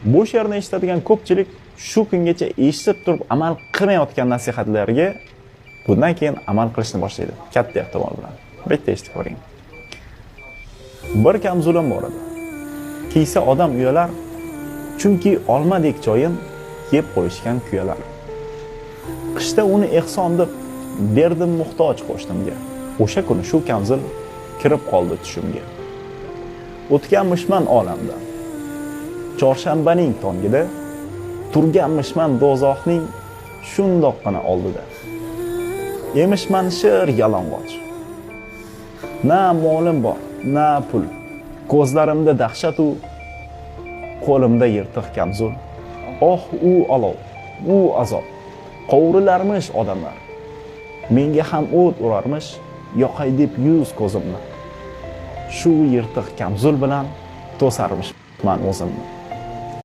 Bu she'rni eshitadigan ko'pchilik shu kungacha eshitib turib amal qilmayotgan nasihatlarga bundan keyin amal qilishni boshlaydi. Katta ehtimol bilan. Bitta eshitib ko'ring. Bir kamzulim bor edi. Kiysa odam uyalar, chunki olmadek joyin yeb qo'yishgan kuyalar. Qishda uni ehson deb berdim muhtoj qo'shnimga. O'sha kuni shu kamzul kirib qoldi tushimga. O'tganmishman olamda. Chorshanbaning tongida turganmishman dozoxning shundoqqina oldida. Emishman she'r yalang'och. Na molim bor, na pul. Ko'zlarimda dahshat u, qo'limda yirtiq kamzul. Oh, u olov, u azob. Qovurilarmish odamlar. Menga ham o't urarmish, yoqay deb yuz ko'zimni. Shu yirtiq kamzul bilan to'sarmishman o'zimni.